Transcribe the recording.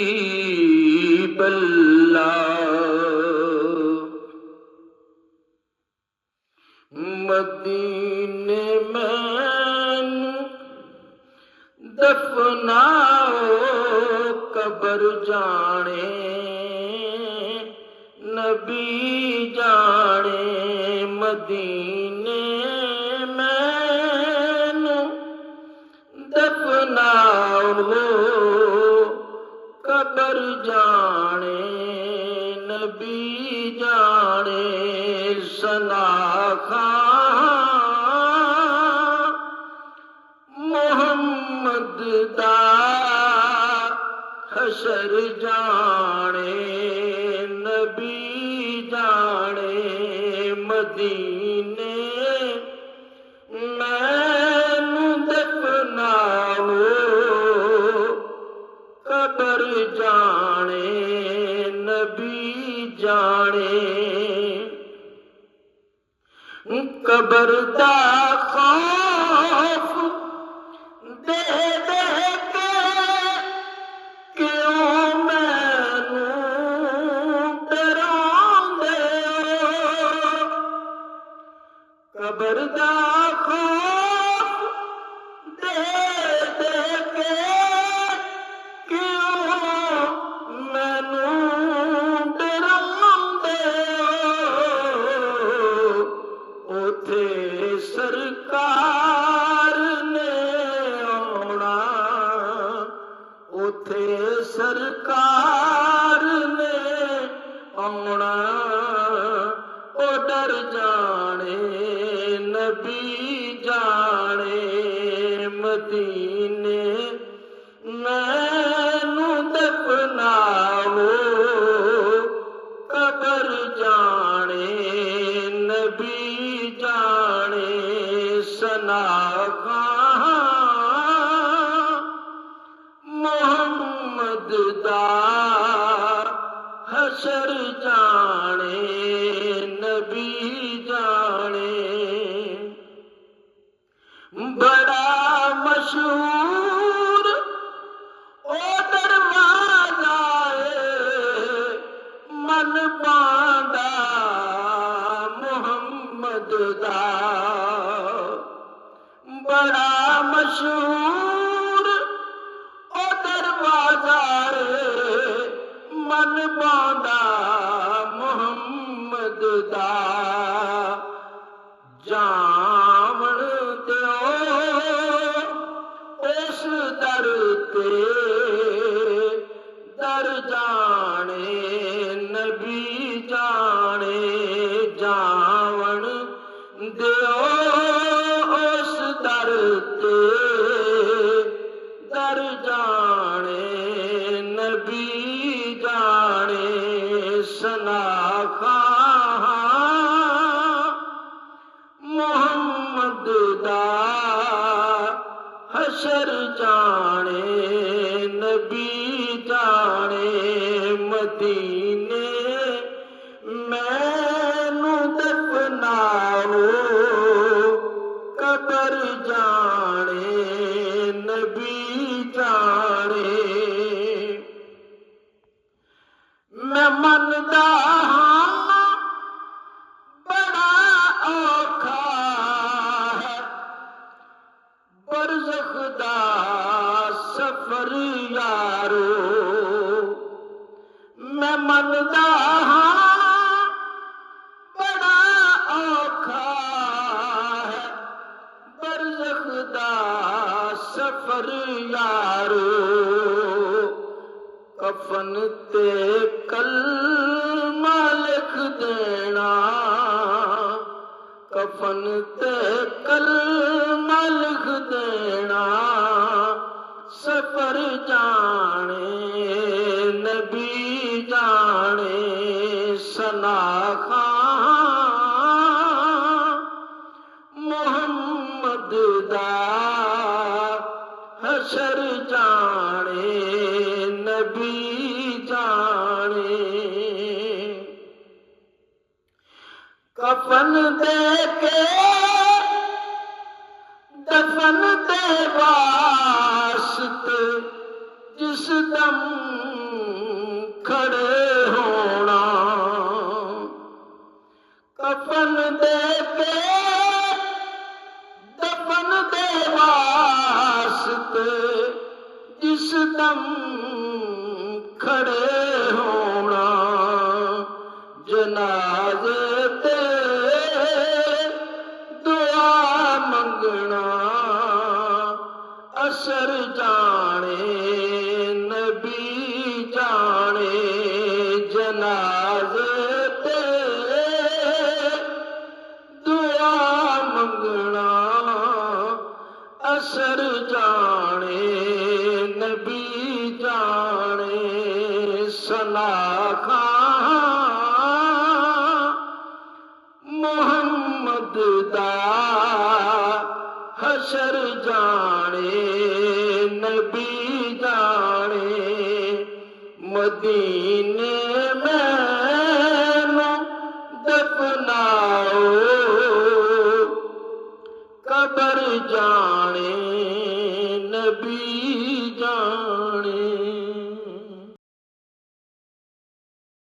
حبیب اللہ مدینے میں دفناؤ قبر جانے نبی جانے مدینے میں دفناؤ قبر جانے نبی جانے ثنا خان محمد دا حشر جانے نبی جانے مدینے میں دفناؤ قبر جانے نبی جانے قبر دا خوف دے دے کے کیوں مینوں ڈراندے ہو قبر دا خوف دے دے کے کیوں مینوں ڈراندے ہو اوتھے سرکار نے آنا اوتھے سرکار نے آنا او ڈر جانے نبی جانے مدینے مینوں دفناؤ قبر جانے نبی جانے ثنا خان محمد دا حشر جانے نبی جانے بڑا مشہور او دروازہ من باندا محمد دا بڑا مشہور او دروازہ من باندا محمد دا جاون دیو اس در تے در جانے نبی جانے جاون دیو اس در تے در جانے نبی جانے ثنا خان محمد دا حشر جانے نبی جانے مدینے مینوں دفناؤ قبر جانے نبی جانے میں مندا ہاں بڑا اوکھا ہے برزخ دا سفر یارو میں مندا ہاں بڑا اوکھا ہے برزخ دا سفر یارو کفن تے کلمہ لکھ دینا کفن تے کلمہ لکھ دینا سفر جانے نبی جانے ثنا خان محمد دا حشر جانے نبی جانے کفن دے کے دفن دے واسطے ਕਦਮ ਖੜੇ ਹੋਣਾ ਜਨਾਜ਼ੇ ਤੇ ਦੁਆ ਮੰਗਣਾ ਅਸਰ ਜਾਣੇ ਨਬੀ ਜਾਣੇ ਜਨਾਜ਼ੇ ਤੇ ਦੁਆ ਮੰਗਣਾ ਅਸਰ ਜਾਣੇ ਨਬੀ ਜਾਣੇ ਸਨਾ ਖਾਂ ਮੁਹੰਮਦ ਦਾ ਹਸ਼ਰ ਜਾਣੇ ਨਬੀ ਜਾਣੇ ਮਦੀਨੇ